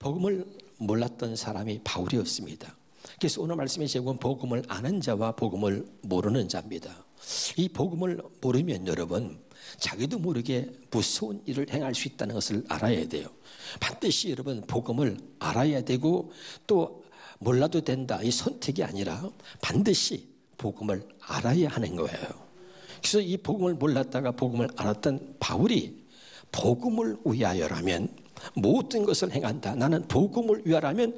복음을 몰랐던 사람이 바울이었습니다. 그래서 오늘 말씀의 제목은 복음을 아는 자와 복음을 모르는 자입니다. 이 복음을 모르면 여러분 자기도 모르게 무서운 일을 행할 수 있다는 것을 알아야 돼요. 반드시 여러분 복음을 알아야 되고 또 몰라도 된다 이 선택이 아니라 반드시 복음을 알아야 하는 거예요. 그래서 이 복음을 몰랐다가 복음을 알았던 바울이 복음을 위하여라면 모든 것을 행한다. 나는 복음을 위하여라면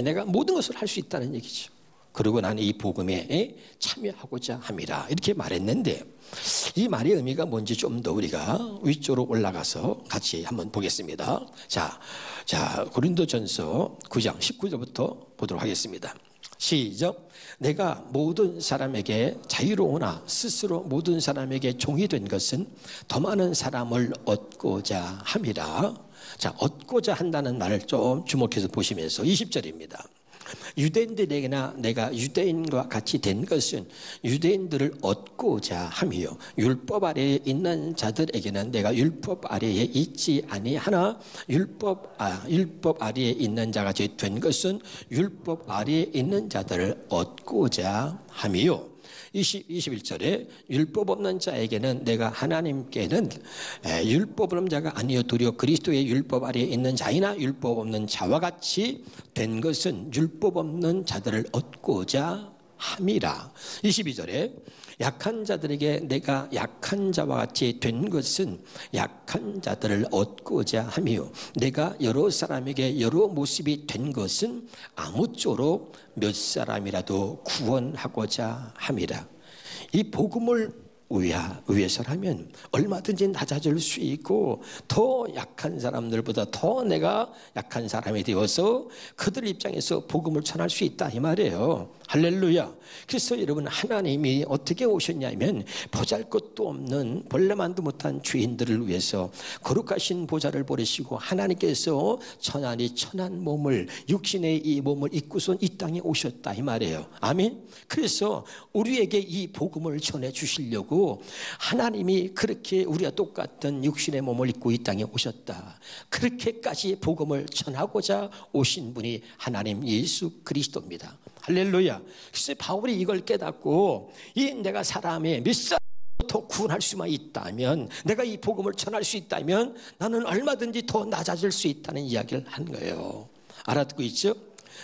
내가 모든 것을 할 수 있다는 얘기죠. 그리고 나는 이 복음에 참여하고자 함이라 이렇게 말했는데 이 말의 의미가 뭔지 좀 더 우리가 위쪽으로 올라가서 같이 한번 보겠습니다. 자, 고린도전서 9장 19절부터 보도록 하겠습니다. 시작. 내가 모든 사람에게 자유로우나 스스로 모든 사람에게 종이 된 것은 더 많은 사람을 얻고자 함이라. 자, 얻고자 한다는 말을 좀 주목해서 보시면서 20절입니다. 유대인들에게나 내가 유대인과 같이 된 것은 유대인들을 얻고자 함이요 율법 아래에 있는 자들에게는 내가 율법 아래에 있지 아니하나 율법 아래에 있는 자같이 된 것은 율법 아래에 있는 자들을 얻고자 함이요 21절에 율법 없는 자에게는 내가 하나님께는 율법 없는 자가 아니요 도리어 그리스도의 율법 아래에 있는 자이나 율법 없는 자와 같이 된 것은 율법 없는 자들을 얻고자 함이라. 22절에 약한 자들에게 내가 약한 자와 같이 된 것은 약한 자들을 얻고자 함이요 내가 여러 사람에게 여러 모습이 된 것은 아무쪼록 몇 사람이라도 구원하고자 함이라. 이 복음을 위해서라면 얼마든지 낮아질 수 있고 더 약한 사람들보다 더 내가 약한 사람이 되어서 그들 입장에서 복음을 전할 수 있다 이 말이에요. 할렐루야. 그래서 여러분 하나님이 어떻게 오셨냐면 보잘것도 없는 벌레만도 못한 죄인들을 위해서 거룩하신 보좌를 버리시고 하나님께서 천하니 천한 몸을 육신의 이 몸을 입고선 이 땅에 오셨다 이 말이에요. 아멘. 그래서 우리에게 이 복음을 전해 주시려고 하나님이 그렇게 우리와 똑같은 육신의 몸을 입고 이 땅에 오셨다. 그렇게까지 복음을 전하고자 오신 분이 하나님 예수 그리스도입니다. 할렐루야. 그래서 바울이 이걸 깨닫고 내가 사람의 몇 사람부터 구원할 수만 있다면 내가 이 복음을 전할 수 있다면 나는 얼마든지 더 낮아질 수 있다는 이야기를 한 거예요. 알아듣고 있죠?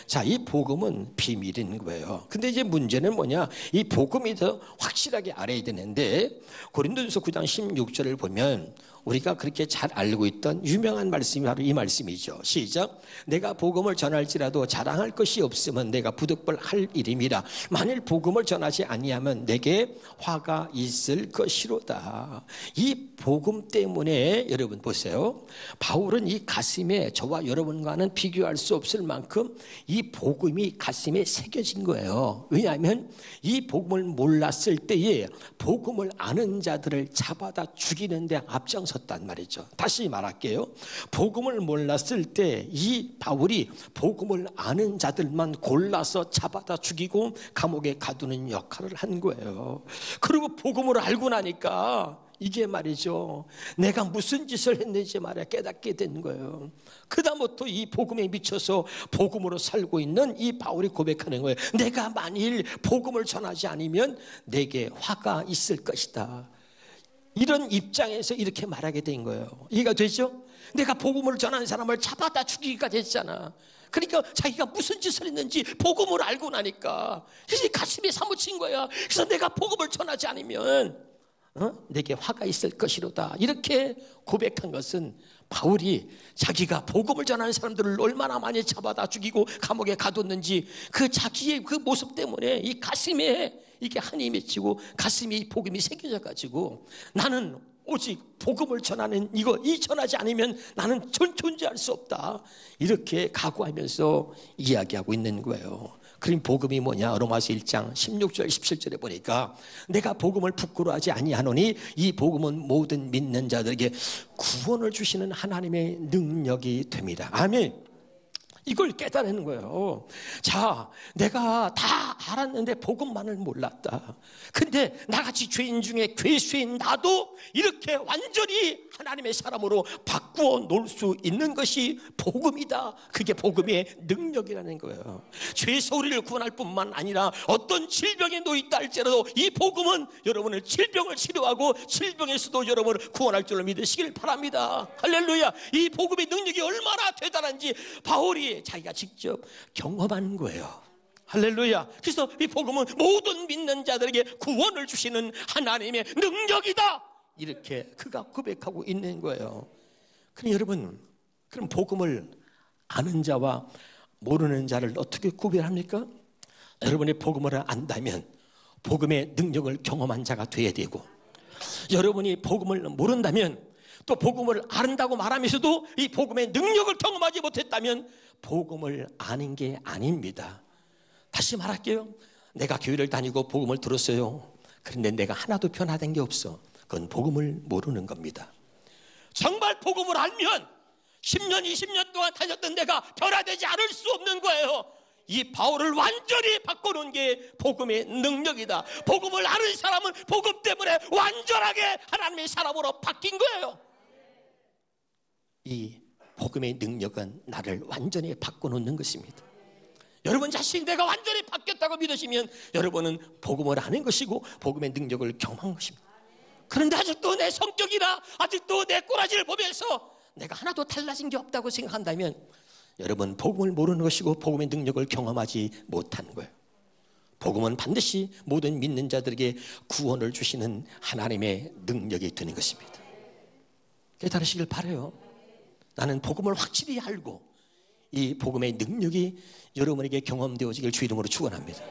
자, 이 복음은 비밀인 거예요. 근데 이제 문제는 뭐냐? 이 복음이 더 확실하게 알아야 되는데 고린도전서 9장 16절을 보면 우리가 그렇게 잘 알고 있던 유명한 말씀이 바로 이 말씀이죠. 시작. 내가 복음을 전할지라도 자랑할 것이 없으면 내가 부득불할 일임이라. 만일 복음을 전하지 아니하면 내게 화가 있을 것이로다. 이 복음 때문에 여러분 보세요. 바울은 이 가슴에 저와 여러분과는 비교할 수 없을 만큼 이 복음이 가슴에 새겨진 거예요. 왜냐하면 이 복음을 몰랐을 때에 복음을 아는 자들을 잡아다 죽이는 데 앞장섰단 말이죠. 다시 말할게요. 복음을 몰랐을 때 이 바울이 복음을 아는 자들만 골라서 잡아다 죽이고 감옥에 가두는 역할을 한 거예요. 그리고 복음을 알고 나니까 이게 말이죠. 내가 무슨 짓을 했는지 말이야 깨닫게 된 거예요. 그다음부터 이 복음에 미쳐서 복음으로 살고 있는 이 바울이 고백하는 거예요. 내가 만일 복음을 전하지 않으면 내게 화가 있을 것이다. 이런 입장에서 이렇게 말하게 된 거예요. 이해가 되죠? 내가 복음을 전하는 사람을 잡아다 죽이기가 됐잖아. 그러니까 자기가 무슨 짓을 했는지 복음을 알고 나니까 그래서 가슴에 사무친 거야. 그래서 내가 복음을 전하지 않으면 내게 화가 있을 것이로다. 이렇게 고백한 것은 바울이 자기가 복음을 전하는 사람들을 얼마나 많이 잡아다 죽이고 감옥에 가뒀는지 그 자기의 그 모습 때문에 이 가슴에 이게 한이 맺히고 가슴에 이 복음이 새겨져 가지고 나는 오직 복음을 전하는 이 전하지 않으면 나는 존재할 수 없다. 이렇게 각오하면서 이야기하고 있는 거예요. 그럼 복음이 뭐냐? 로마서 1장 16절 17절에 보니까 내가 복음을 부끄러워하지 아니하노니 이 복음은 모든 믿는 자들에게 구원을 주시는 하나님의 능력이 됩니다. 아멘. 이걸 깨달는 거예요. 자, 내가 다 알았는데 복음만을 몰랐다. 근데 나같이 죄인 중에 괴수인 나도 이렇게 완전히 하나님의 사람으로 바꾸어 놓을 수 있는 것이 복음이다. 그게 복음의 능력이라는 거예요. 죄에서 우리를 구원할 뿐만 아니라 어떤 질병에 놓여있다 할지라도 이 복음은 여러분을 질병을 치료하고 질병에서도 여러분을 구원할 줄로 믿으시길 바랍니다. 할렐루야. 이 복음의 능력이 얼마나 대단한지 바울이 자기가 직접 경험한 거예요. 할렐루야. 그래서 이 복음은 모든 믿는 자들에게 구원을 주시는 하나님의 능력이다, 이렇게 그가 고백하고 있는 거예요. 그럼 여러분, 그럼 복음을 아는 자와 모르는 자를 어떻게 구별합니까? 여러분이 복음을 안다면 복음의 능력을 경험한 자가 돼야 되고, 여러분이 복음을 모른다면 또 복음을 안다고 말하면서도 이 복음의 능력을 경험하지 못했다면 복음을 아는 게 아닙니다. 다시 말할게요. 내가 교회를 다니고 복음을 들었어요. 그런데 내가 하나도 변화된 게 없어. 그건 복음을 모르는 겁니다. 정말 복음을 알면 10년, 20년 동안 다녔던 내가 변화되지 않을 수 없는 거예요. 이 바울을 완전히 바꿔놓은 게 복음의 능력이다. 복음을 아는 사람은 복음 때문에 완전하게 하나님의 사람으로 바뀐 거예요. 이 복음의 능력은 나를 완전히 바꿔놓는 것입니다. 여러분 자신이 내가 완전히 바뀌었다고 믿으시면 여러분은 복음을 아는 것이고 복음의 능력을 경험한 것입니다. 그런데 아직도 내 성격이나 아직도 내 꼬라지를 보면서 내가 하나도 달라진 게 없다고 생각한다면 여러분 복음을 모르는 것이고 복음의 능력을 경험하지 못한 거예요. 복음은 반드시 모든 믿는 자들에게 구원을 주시는 하나님의 능력이 되는 것입니다. 깨달으시길 바라요. 나는 복음을 확실히 알고 이 복음의 능력이 여러분에게 경험되어지길 주 이름으로 축원합니다.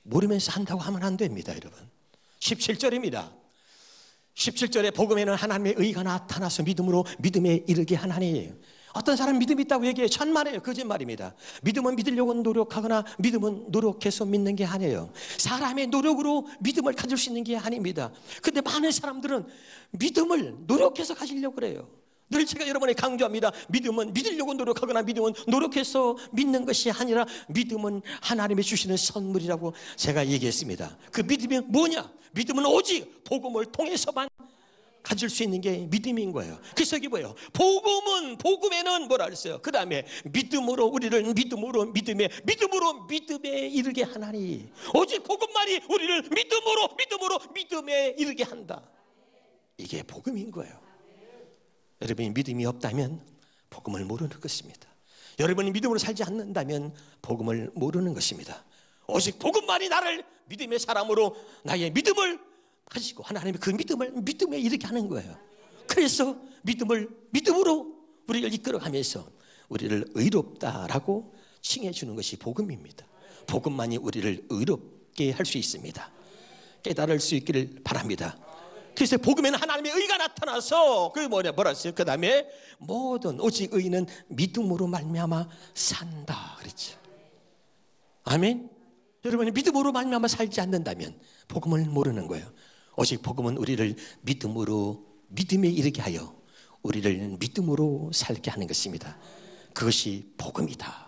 모르면서 한다고 하면 안 됩니다. 여러분 17절입니다 17절에 복음에는 하나님의 의가 나타나서 믿음으로 믿음에 이르게 하나니. 어떤 사람 믿음이 있다고 얘기해요. 천만에요. 거짓말입니다. 믿음은 믿으려고 노력하거나 믿음은 노력해서 믿는 게 아니에요. 사람의 노력으로 믿음을 가질 수 있는 게 아닙니다. 근데 많은 사람들은 믿음을 노력해서 가지려고 그래요. 늘 제가 여러분에게 강조합니다. 믿음은 믿으려고 노력하거나 믿음은 노력해서 믿는 것이 아니라 믿음은 하나님이 주시는 선물이라고 제가 얘기했습니다. 그 믿음이 뭐냐? 믿음은 오직 복음을 통해서만 가질 수 있는 게 믿음인 거예요. 그래서 이게 뭐예요? 복음에는 뭐라 그랬어요? 그 다음에 믿음으로 우리를 믿음으로 믿음에 이르게 하나니. 오직 복음만이 우리를 믿음에 이르게 한다. 이게 복음인 거예요. 여러분이 믿음이 없다면 복음을 모르는 것입니다. 여러분이 믿음으로 살지 않는다면 복음을 모르는 것입니다. 오직 복음만이 나를 믿음의 사람으로 나의 믿음을 가지고 하나님의 그 믿음을 믿음에 이르게 하는 거예요. 그래서 믿음으로 우리를 이끌어가면서 우리를 의롭다라고 칭해주는 것이 복음입니다. 복음만이 우리를 의롭게 할 수 있습니다. 깨달을 수 있기를 바랍니다. 그래서 복음에는 하나님의 의가 나타나서 그 뭐라 했어요? 그 다음에 모든 오직 의인은 믿음으로 말미암아 산다 그랬죠. 아멘. 여러분이 믿음으로 말미암아 살지 않는다면 복음을 모르는 거예요. 오직 복음은 우리를 믿음에 이르게 하여 우리를 믿음으로 살게 하는 것입니다. 그것이 복음이다.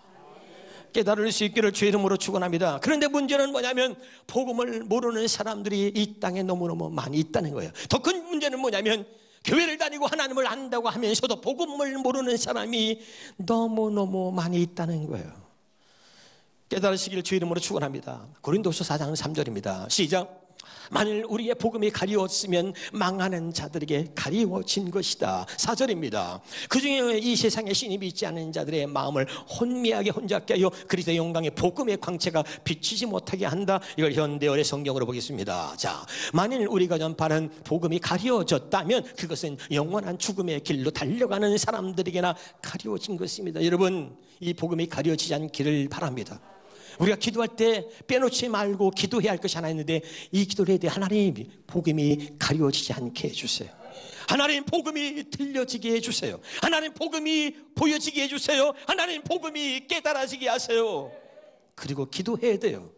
깨달을 수 있기를 주의 이름으로 축원합니다. 그런데 문제는 뭐냐면 복음을 모르는 사람들이 이 땅에 너무너무 많이 있다는 거예요. 더 큰 문제는 뭐냐면 교회를 다니고 하나님을 안다고 하면서도 복음을 모르는 사람이 너무너무 많이 있다는 거예요. 깨달으시기를 주의 이름으로 축원합니다. 고린도서 4장 3절입니다. 시작. 만일 우리의 복음이 가리웠으면 망하는 자들에게 가리워진 것이다. 4절입니다. 그중에 이 세상에 신이 믿지 않는 자들의 마음을 혼미하게 혼잡게 하여 그리스도의 영광의 복음의 광채가 비치지 못하게 한다. 이걸 현대어의 성경으로 보겠습니다. 자, 만일 우리가 전파하는 복음이 가리워졌다면 그것은 영원한 죽음의 길로 달려가는 사람들에게나 가리워진 것입니다. 여러분, 이 복음이 가려지지 않기를 바랍니다. 우리가 기도할 때 빼놓지 말고 기도해야 할 것이 하나 있는데 이 기도를 해야 돼. 하나님 복음이 가려지지 않게 해주세요. 하나님 복음이 들려지게 해주세요. 하나님 복음이 보여지게 해주세요. 하나님 복음이 깨달아지게 하세요. 그리고 기도해야 돼요.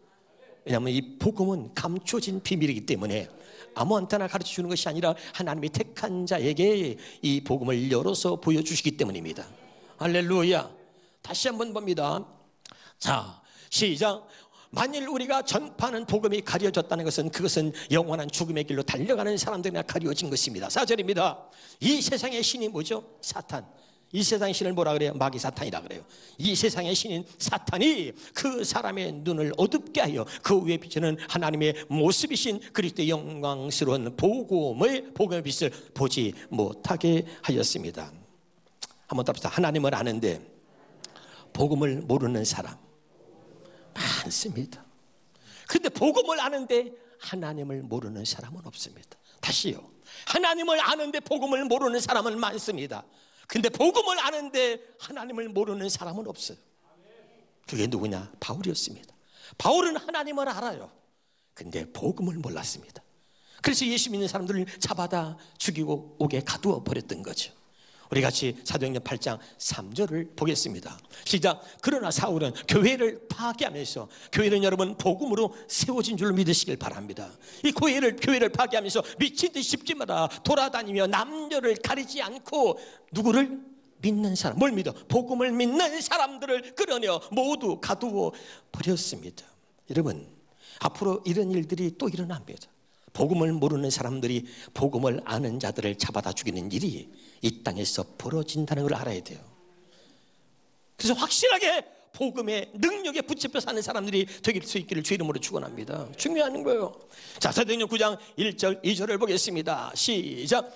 왜냐하면 이 복음은 감춰진 비밀이기 때문에 아무한테나 가르쳐주는 것이 아니라 하나님이 택한 자에게 이 복음을 열어서 보여주시기 때문입니다. 할렐루야. 다시 한번 봅니다. 자, 시작. 만일 우리가 전파하는 복음이 가려졌다는 것은 그것은 영원한 죽음의 길로 달려가는 사람들이나 가려진 것입니다. 4절입니다. 이 세상의 신이 뭐죠? 사탄. 이 세상의 신을 뭐라 그래요? 마귀 사탄이라 그래요. 이 세상의 신인 사탄이 그 사람의 눈을 어둡게 하여 그 위에 비치는 하나님의 모습이신 그리스도의 영광스러운 복음의 빛을 보지 못하게 하였습니다. 한번 답시다. 하나님을 아는데 복음을 모르는 사람 많습니다. 그런데 복음을 아는데 하나님을 모르는 사람은 없습니다. 다시요. 하나님을 아는데 복음을 모르는 사람은 많습니다. 근데 복음을 아는데 하나님을 모르는 사람은 없어요. 그게 누구냐? 바울이었습니다. 바울은 하나님을 알아요. 근데 복음을 몰랐습니다. 그래서 예수 믿는 사람들을 잡아다 죽이고 옥에 가두어 버렸던 거죠. 우리 같이 사도행전 8장 3절을 보겠습니다. 시작. 그러나 사울은 교회를 파괴하면서, 교회는 여러분 복음으로 세워진 줄 믿으시길 바랍니다. 이 교회를 파괴하면서 미친 듯이 집집마다 돌아다니며 남녀를 가리지 않고 누구를? 믿는 사람. 뭘 믿어? 복음을 믿는 사람들을 끌어내어 모두 가두어 버렸습니다. 여러분, 앞으로 이런 일들이 또 일어납니다. 복음을 모르는 사람들이 복음을 아는 자들을 잡아다 죽이는 일이 이 땅에서 벌어진다는 걸 알아야 돼요. 그래서 확실하게 복음의 능력에 붙잡혀 사는 사람들이 되길 수 있기를 주 이름으로 축원합니다. 중요한 거예요. 자, 사도행전 9장 1절 2절을 보겠습니다. 시작.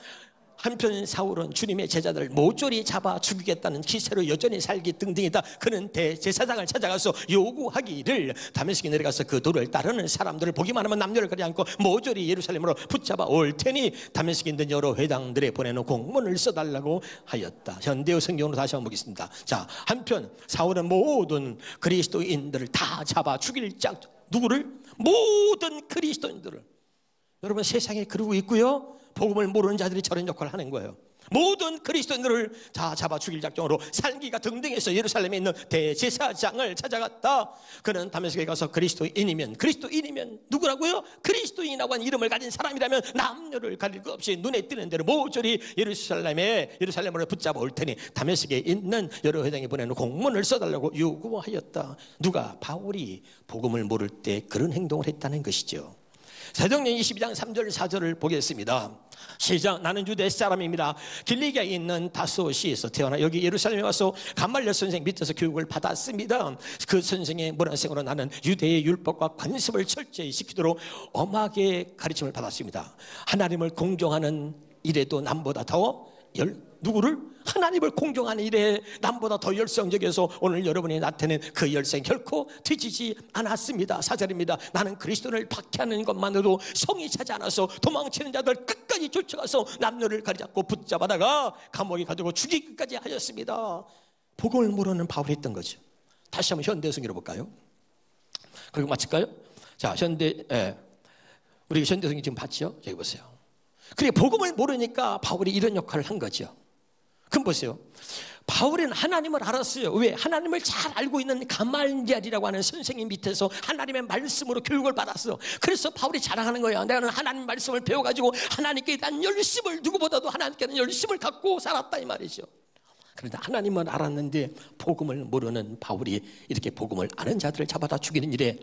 한편 사울은 주님의 제자들을 모조리 잡아 죽이겠다는 기세로 여전히 살기 등등이다. 그는 대제사장을 찾아가서 요구하기를 다메섹에 내려가서 그 도를 따르는 사람들을 보기만 하면 남녀를 가리지 않고 모조리 예루살렘으로 붙잡아 올 테니 다메섹에 있는 여러 회당들에 보내는 공문을 써달라고 하였다. 현대어 성경으로 다시 한번 보겠습니다. 자, 한편 사울은 모든 그리스도인들을 다 잡아 죽일 짝. 누구를? 모든 그리스도인들을. 여러분, 세상에 그러고 있고요, 복음을 모르는 자들이 저런 역할을 하는 거예요. 모든 그리스도인들을 다 잡아 죽일 작정으로 살기가 등등해서 예루살렘에 있는 대제사장을 찾아갔다. 그는 다메섹에 가서 그리스도인이면 누구라고요? 그리스도인이라고 하는 이름을 가진 사람이라면 남녀를 가릴 것 없이 눈에 띄는 대로 모조리 예루살렘으로 붙잡아 올 테니 다메섹에 있는 여러 회당에 보내는 공문을 써달라고 요구하였다. 누가? 바울이 복음을 모를 때 그런 행동을 했다는 것이죠. 사도행전 22장 3절 4절을 보겠습니다. 시작. 나는 유대 사람입니다. 길리기아에 있는 다소시에서 태어나 여기 예루살렘에 와서 감말려 선생 밑에서 교육을 받았습니다. 그 선생의 문화생으로 나는 유대의 율법과 관습을 철저히 지키도록 엄하게 가르침을 받았습니다. 하나님을 공경하는 일에도 남보다 더 누구를? 하나님을 공경하는 일에 남보다 더 열성적이어서 오늘 여러분이 나타낸 그 열성 결코 뒤지지 않았습니다. 4절입니다. 나는 그리스도를 박해하는 것만으로도 성이 차지 않아서 도망치는 자들 끝까지 쫓아가서 남녀를 가리지 않고 붙잡아다가 감옥에 가두고 죽이기까지 하였습니다. 복음을 모르는 바울이 했던 거죠. 다시 한번 현대성으로 볼까요? 그리고 마칠까요? 자, 우리 현대성이 지금 봤죠? 여기 보세요. 그래, 복음을 모르니까 바울이 이런 역할을 한 거죠. 그럼 보세요. 바울은 하나님을 알았어요. 왜? 하나님을 잘 알고 있는 가말리엘이라고 하는 선생님 밑에서 하나님의 말씀으로 교육을 받았어. 그래서 바울이 자랑하는 거야. 내가 하나님 말씀을 배워가지고 하나님께 대한 열심을, 누구보다도 하나님께 대한 열심을 갖고 살았다 이 말이죠. 그런데 하나님을 알았는데 복음을 모르는 바울이 이렇게 복음을 아는 자들을 잡아다 죽이는 일에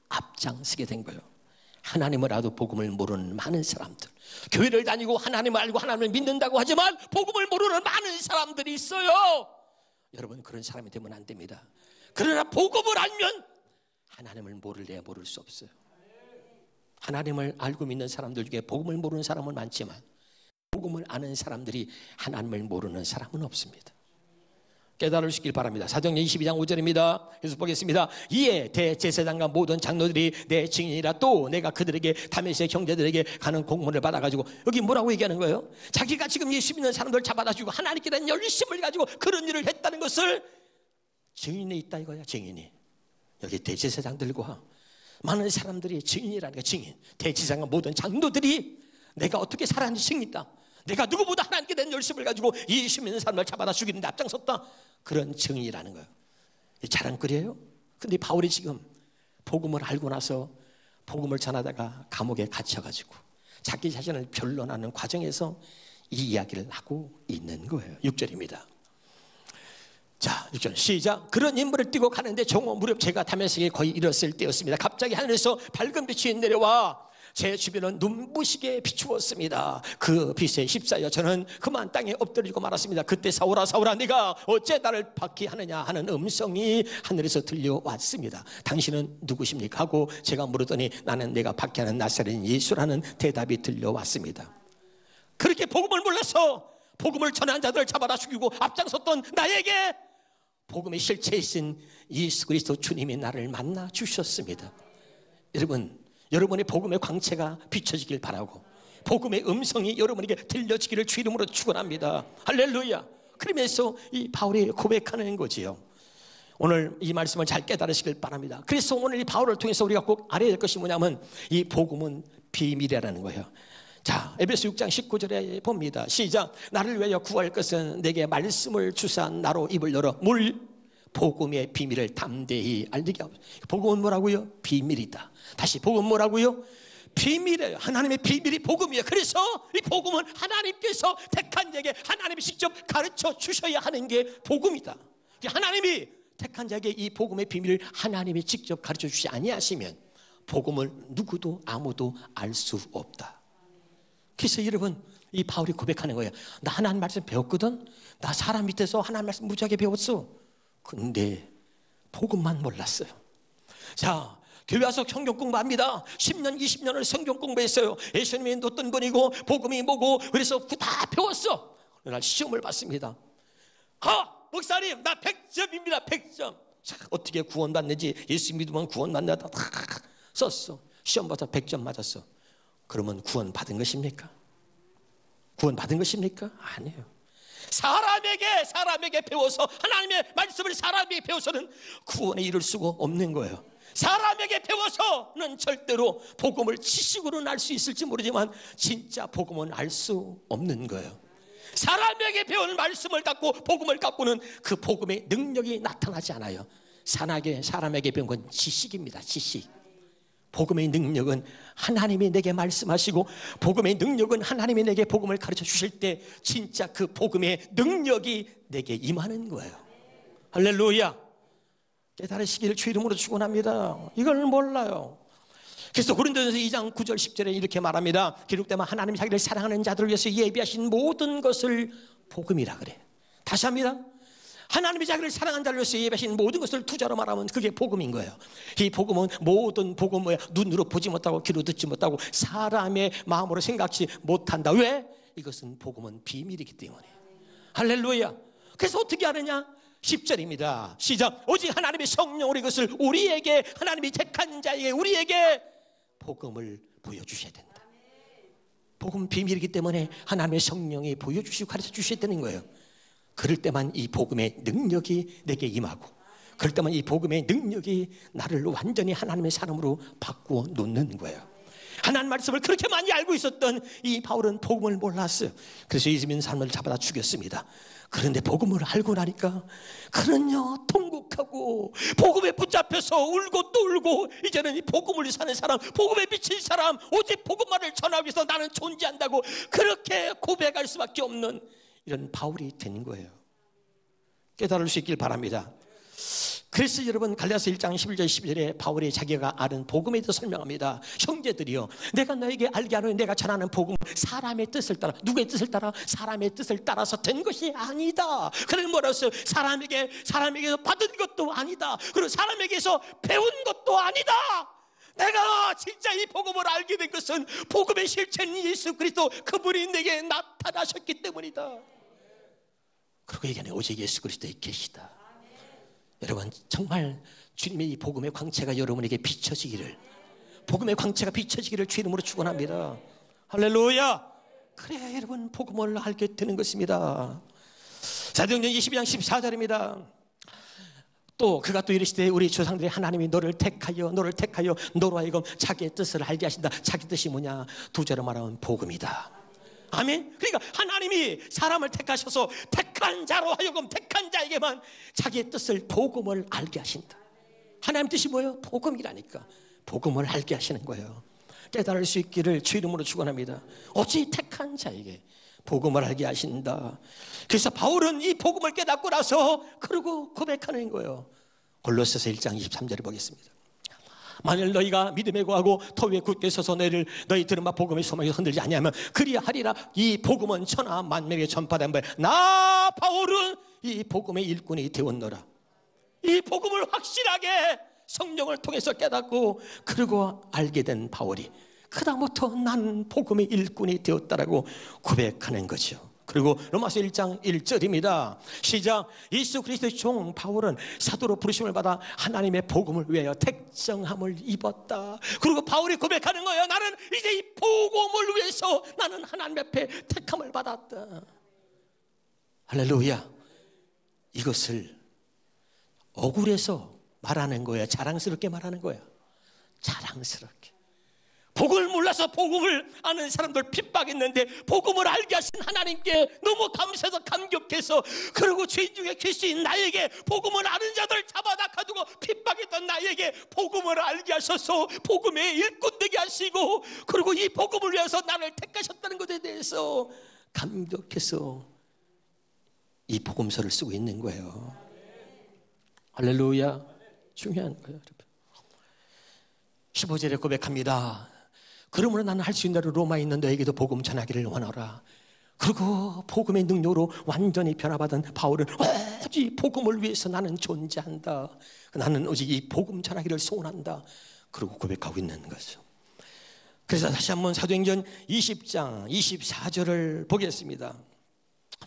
앞장서게 된 거예요. 하나님을 알아도 복음을 모르는 많은 사람들, 교회를 다니고 하나님을 알고 하나님을 믿는다고 하지만 복음을 모르는 많은 사람들이 있어요. 여러분, 그런 사람이 되면 안 됩니다. 그러나 복음을 알면 하나님을 모를래야 모를 수 없어요. 하나님을 알고 믿는 사람들 중에 복음을 모르는 사람은 많지만 복음을 아는 사람들이 하나님을 모르는 사람은 없습니다. 깨달으시길 바랍니다. 사도행전 22장 5절입니다. 계속 보겠습니다. 이에 대제사장과 모든 장로들이 내 증인이라 또 내가 그들에게 다메섹 형제들에게 가는 공문을 받아가지고, 여기 뭐라고 얘기하는 거예요? 자기가 지금 예수 믿는 사람들 잡아다 주고 하나님께 대한 열심을 가지고 그런 일을 했다는 것을 증인이 있다 이거야. 증인이 여기 대제사장들과 많은 사람들이 증인이라는 거. 증인, 대제사장과 모든 장로들이 내가 어떻게 살았는지 증인이다. 내가 누구보다 하나님께 대한 열심을 가지고 예수 믿는 사람을 잡아다 죽이는 데 앞장섰다. 그런 증인이라는 거예요. 자랑거리예요. 근데 바울이 지금 복음을 알고 나서 복음을 전하다가 감옥에 갇혀가지고 자기 자신을 변론하는 과정에서 이 이야기를 하고 있는 거예요. 6절입니다. 자, 6절 시작. 그런 인물을 띄고 가는데 정오 무렵 제가 다메섹에 거의 이뤘을 때였습니다. 갑자기 하늘에서 밝은 빛이 내려와 제 주변은 눈부시게 비추었습니다. 그 빛에 휩싸여 저는 그만 땅에 엎드리고 말았습니다. 그때 사울아 사울아 네가 어째 나를 박해하느냐 하는 음성이 하늘에서 들려왔습니다. 당신은 누구십니까? 하고 제가 물었더니 나는 내가 박해하는 나사렛인 예수라는 대답이 들려왔습니다. 그렇게 복음을 몰라서 복음을 전한 자들을 잡아다 죽이고 앞장섰던 나에게 복음의 실체이신 예수 그리스도 주님이 나를 만나 주셨습니다. 여러분의 복음의 광채가 비춰지길 바라고 복음의 음성이 여러분에게 들려지기를 주 이름으로 축원합니다. 할렐루야. 그러면서 이 바울이 고백하는 거지요. 오늘 이 말씀을 잘 깨달으시길 바랍니다. 그래서 오늘 이 바울을 통해서 우리가 꼭 알아야 될 것이 뭐냐면 이 복음은 비밀이라는 거예요. 자, 에베소 6장 19절에 봅니다. 시작. 나를 위하여 구할 것은 내게 말씀을 주사 나로 입을 열어 복음의 비밀을 담대히 알리게 하옵소서. 복음은 뭐라고요? 비밀이다. 다시 복음은 뭐라고요? 비밀이에요. 하나님의 비밀이 복음이에요. 그래서 이 복음은 하나님께서 택한 자에게 하나님이 직접 가르쳐 주셔야 하는 게 복음이다. 하나님이 택한 자에게 이 복음의 비밀을 하나님이 직접 가르쳐 주시지 아니하시면 복음을 누구도 아무도 알 수 없다. 그래서 여러분 이 바울이 고백하는 거예요. 나 하나님 말씀 배웠거든. 나 사람 밑에서 하나님 말씀 무지하게 배웠어. 근데 복음만 몰랐어요. 자, 교회 와서 성경 공부합니다. 10년 20년을 성경 공부했어요. 예수님이 어떤 분이고 복음이 뭐고 그래서 다 배웠어. 어느 날 시험을 봤습니다. 목사님 나 100점입니다 100점. 자, 어떻게 구원받는지 예수 믿으면 구원받는다 다 썼어. 시험 봐서 100점 맞았어. 그러면 구원 받은 것입니까? 구원 받은 것입니까? 아니에요. 사람에게 배워서 하나님의 말씀을 사람에게 배워서는 구원에 이를 수가 없는 거예요. 사람에게 배워서는 절대로 복음을 지식으로는 알 수 있을지 모르지만 진짜 복음은 알 수 없는 거예요. 사람에게 배운 말씀을 갖고 복음을 갖고는 그 복음의 능력이 나타나지 않아요. 사람에게 배운 건 지식입니다. 지식. 복음의 능력은 하나님이 내게 말씀하시고 복음의 능력은 하나님이 내게 복음을 가르쳐 주실 때 진짜 그 복음의 능력이 내게 임하는 거예요. 할렐루야. 깨달으시기를 주 이름으로 축원합니다. 이걸 몰라요. 그래서 고린도전서 2장 9절 10절에 이렇게 말합니다. 기록되면 하나님이 자기를 사랑하는 자들을 위해서 예비하신 모든 것을 복음이라 그래. 다시 합니다. 하나님이 자기를 사랑하는 자를 위해서 예배하신 모든 것을 투자로 말하면 그게 복음인 거예요. 이 복음은 모든 복음은 눈으로 보지 못하고 귀로 듣지 못하고 사람의 마음으로 생각지 못한다. 왜? 이것은 복음은 비밀이기 때문에. 할렐루야. 그래서 어떻게 하느냐? 10절입니다. 시작. 오직 하나님의 성령으로 이것을 우리에게 하나님이 택한 자에게 우리에게 복음을 보여주셔야 된다. 복음 비밀이기 때문에 하나님의 성령이 보여주시고 가르쳐 주셔야 되는 거예요. 그럴 때만 이 복음의 능력이 내게 임하고 그럴 때만 이 복음의 능력이 나를 완전히 하나님의 사람으로 바꾸어 놓는 거예요. 하나님 말씀을 그렇게 많이 알고 있었던 이 바울은 복음을 몰랐어요. 그래서 예수 믿는 사람을 잡아다 죽였습니다. 그런데 복음을 알고 나니까 그는요 통곡하고 복음에 붙잡혀서 울고 또 울고 이제는 이 복음을 사는 사람, 복음에 비친 사람, 오직 복음만을 전하기 위해서 나는 존재한다고 그렇게 고백할 수밖에 없는 이런 바울이 된 거예요. 깨달을 수 있길 바랍니다. 그래서 여러분 갈라디아서 1장 11절 12절에 바울이 자기가 아는 복음에 대해서 설명합니다. 형제들이여 내가 너에게 알게 하노니 내가 전하는 복음은 사람의 뜻을 따라 누구의 뜻을 따라? 사람의 뜻을 따라서 된 것이 아니다. 그는 뭐라서 사람에게서 받은 것도 아니다. 그리고 사람에게서 배운 것도 아니다. 내가 진짜 이 복음을 알게 된 것은 복음의 실체는 예수 그리스도 그분이 내게 나타나셨기 때문이다. 그리고 이게 오직 예수 그리스도에 계시다. 여러분 정말 주님의 이 복음의 광채가 여러분에게 비춰지기를, 복음의 광채가 비춰지기를 주 이름으로 축원합니다. 할렐루야. 그래야 여러분 복음을 알게 되는 것입니다. 사도행전 22장 14절입니다. 또 그가 또 이르시되 우리 조상들이 하나님이 너를 택하여 너로 하여금 자기의 뜻을 알게 하신다. 자기 뜻이 뭐냐? 2절로 말하면 복음이다. 아멘. 그러니까 하나님이 사람을 택하셔서 택한 자로 하여금 택한 자에게만 자기의 뜻을 복음을 알게 하신다. 하나님 뜻이 뭐예요? 복음이라니까. 복음을 알게 하시는 거예요. 깨달을 수 있기를 주 이름으로 축원합니다. 오직 택한 자에게 복음을 알게 하신다. 그래서 바울은 이 복음을 깨닫고 나서 그러고 고백하는 거예요. 골로새서 1장 23절을 보겠습니다. 만일 너희가 믿음에 구하고 터 위에 굳게 서서 너희 들은 바 복음의 소망이 흔들지 아니하면 그리하리라. 이 복음은 천하 만명에 전파된 바에 나 바울은 이 복음의 일꾼이 되었노라. 이 복음을 확실하게 성령을 통해서 깨닫고 그리고 알게 된 바울이 그다음부터 나는 복음의 일꾼이 되었다라고 고백하는 거죠. 그리고 로마서 1장 1절입니다. 시작. 예수 그리스도의 종 바울은 사도로 부르심을 받아 하나님의 복음을 위하여 택정함을 입었다. 그리고 바울이 고백하는 거예요. 나는 이제 이 복음을 위해서 나는 하나님 앞에 택함을 받았다. 할렐루야. 이것을 억울해서 말하는 거야? 자랑스럽게 말하는 거야? 자랑스럽게. 복음을 몰라서 복음을 아는 사람들 핍박했는데 복음을 알게 하신 하나님께 너무 감사해서 감격해서, 그리고 죄인 중에 귀신 나에게 복음을 아는 자들 잡아다 가두고 핍박했던 나에게 복음을 알게 하셔서 복음의 일꾼 되게 하시고, 그리고 이 복음을 위해서 나를 택하셨다는 것에 대해서 감격해서 이 복음서를 쓰고 있는 거예요. 할렐루야. 중요한 거예요, 여러분. 15절에 고백합니다. 그러므로 나는 할 수 있는 대로 로마에 있는 너에게도 복음 전하기를 원하라. 그리고 복음의 능력으로 완전히 변화받은 바울은 오직 복음을 위해서 나는 존재한다. 나는 오직 이 복음 전하기를 소원한다. 그리고 고백하고 있는 거죠. 그래서 다시 한번 사도행전 20장 24절을 보겠습니다.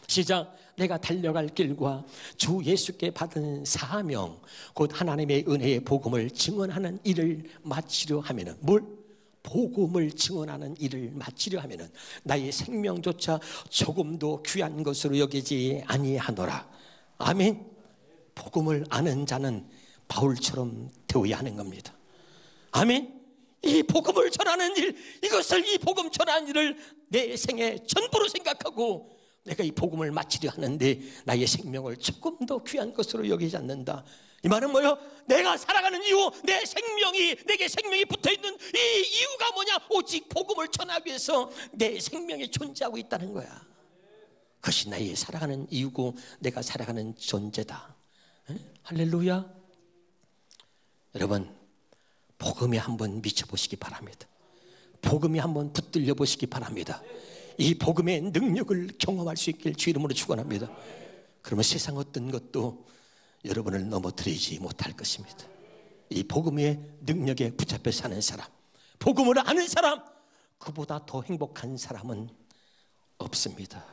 시작. 내가 달려갈 길과 주 예수께 받은 사명 곧 하나님의 은혜의 복음을 증언하는 일을 마치려 하면은, 뭘? 복음을 증언하는 일을 마치려 하면은 나의 생명조차 조금도 귀한 것으로 여기지 아니하노라. 아멘. 복음을 아는 자는 바울처럼 되어야 하는 겁니다. 아멘. 이 복음을 전하는 일, 이것을, 이 복음 전하는 일을 내 생의 전부로 생각하고 내가 이 복음을 마치려 하는데 나의 생명을 조금 더 귀한 것으로 여기지 않는다. 이 말은 뭐예요? 내가 살아가는 이유, 내 생명이, 내게 생명이 붙어있는 이 이유가 뭐냐? 오직 복음을 전하기 위해서 내 생명이 존재하고 있다는 거야. 그것이 나의 살아가는 이유고 내가 살아가는 존재다. 할렐루야. 여러분, 복음에 한번 미쳐보시기 바랍니다. 복음에 한번 붙들려 보시기 바랍니다. 이 복음의 능력을 경험할 수 있길 주 이름으로 축원합니다. 그러면 세상 어떤 것도 여러분을 넘어뜨리지 못할 것입니다. 이 복음의 능력에 붙잡혀 사는 사람, 복음을 아는 사람, 그보다 더 행복한 사람은 없습니다.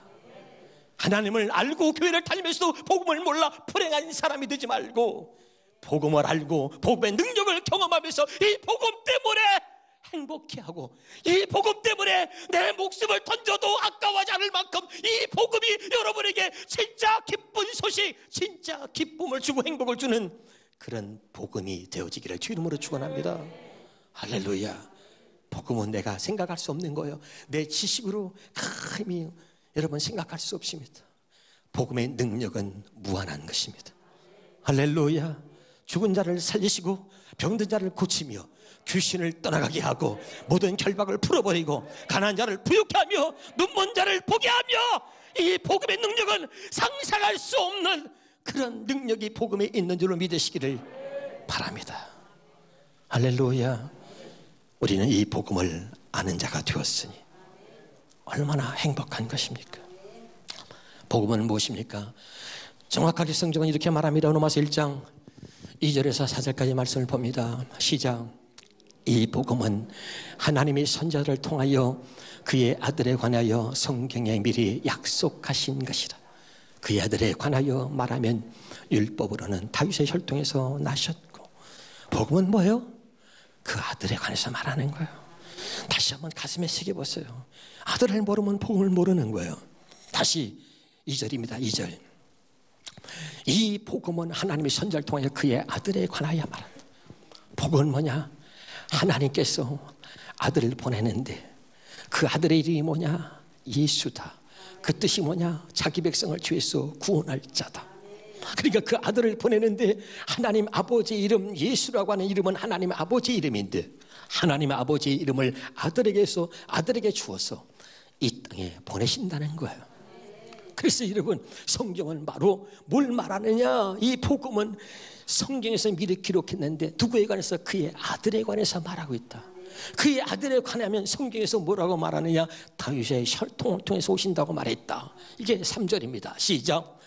하나님을 알고 교회를 다니면서도 복음을 몰라 불행한 사람이 되지 말고 복음을 알고 복음의 능력을 경험하면서 이 복음 때문에 행복해하고, 이 복음 때문에 내 목숨을 던져도 아까워하지 않을 만큼 이 복음이 여러분에게 진짜 기쁜 소식, 진짜 기쁨을 주고 행복을 주는 그런 복음이 되어지기를 주 이름으로 축원합니다. 할렐루야. 복음은 내가 생각할 수 없는 거예요. 내 지식으로 감히 여러분 생각할 수 없습니다. 복음의 능력은 무한한 것입니다. 할렐루야. 죽은 자를 살리시고 병든 자를 고치며 귀신을 떠나가게 하고 모든 결박을 풀어버리고 가난한 자를 부유케 하며 눈먼 자를 보게 하며, 이 복음의 능력은 상상할 수 없는 그런 능력이 복음에 있는 줄로 믿으시기를 바랍니다. 할렐루야. 우리는 이 복음을 아는 자가 되었으니 얼마나 행복한 것입니까? 복음은 무엇입니까? 정확하게 성경은 이렇게 말합니다. 로마서 1장 2절에서 4절까지 말씀을 봅니다. 시작. 이 복음은 하나님의 선자를 통하여 그의 아들에 관하여 성경에 미리 약속하신 것이라. 그의 아들에 관하여 말하면 율법으로는 다윗의 혈통에서 나셨고, 복음은 뭐예요? 그 아들에 관해서 말하는 거예요. 다시 한번 가슴에 새겨보세요. 아들을 모르면 복음을 모르는 거예요. 다시 2절입니다. 2절. 이 복음은 하나님의 선자를 통하여 그의 아들에 관하여 말한다. 복음은 뭐냐? 하나님께서 아들을 보내는데 그 아들의 이름이 뭐냐? 예수다. 그 뜻이 뭐냐? 자기 백성을 죄에서 구원할 자다. 그러니까 그 아들을 보내는데 하나님 아버지의 이름, 예수라고 하는 이름은 하나님 아버지의 이름인데 하나님 아버지의 이름을 아들에게 주어서 이 땅에 보내신다는 거예요. 그래서 여러분, 성경은 바로 뭘 말하느냐? 이 복음은 성경에서 미리 기록했는데 누구에 관해서? 그의 아들에 관해서 말하고 있다. 그의 아들에 관하면 성경에서 뭐라고 말하느냐? 다윗의 혈통을 통해서 오신다고 말했다. 이게 3절입니다. 시작.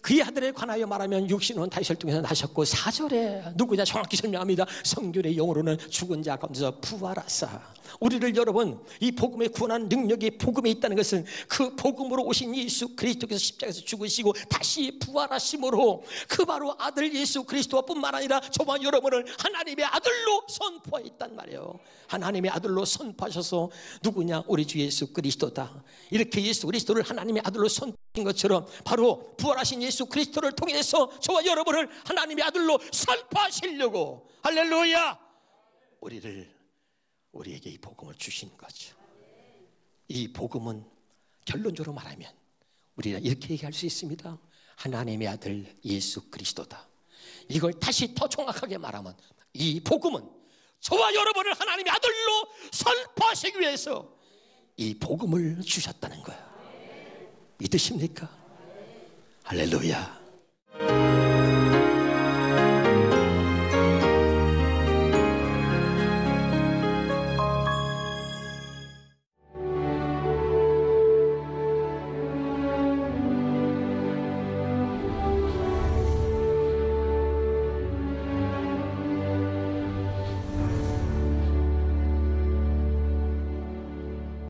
그의 아들에 관하여 말하면 육신은 다윗을 통해서 나셨고, 4절에 누구냐 정확히 설명합니다. 성경의 영어로는 죽은 자 가운데서 부활하사. 우리를 여러분, 이 복음의 구원하는 능력이 복음에 있다는 것은 그 복음으로 오신 예수 그리스도께서 십자가에서 죽으시고 다시 부활하심으로 그 바로 아들 예수 그리스도뿐만 아니라 저와 여러분을 하나님의 아들로 선포했단 말이에요. 하나님의 아들로 선포하셔서 누구냐? 우리 주 예수 그리스도다. 이렇게 예수 그리스도를 하나님의 아들로 선포한 것처럼 바로 부활하신 예수 그리스도를 통해서 저와 여러분을 하나님의 아들로 선포하시려고, 할렐루야, 우리에게 이 복음을 주신 거죠. 이 복음은 결론적으로 말하면 우리는 이렇게 얘기할 수 있습니다. 하나님의 아들 예수 그리스도다. 이걸 다시 더 정확하게 말하면 이 복음은 저와 여러분을 하나님의 아들로 선포하시기 위해서 이 복음을 주셨다는 거예요. 믿으십니까? 할렐루야.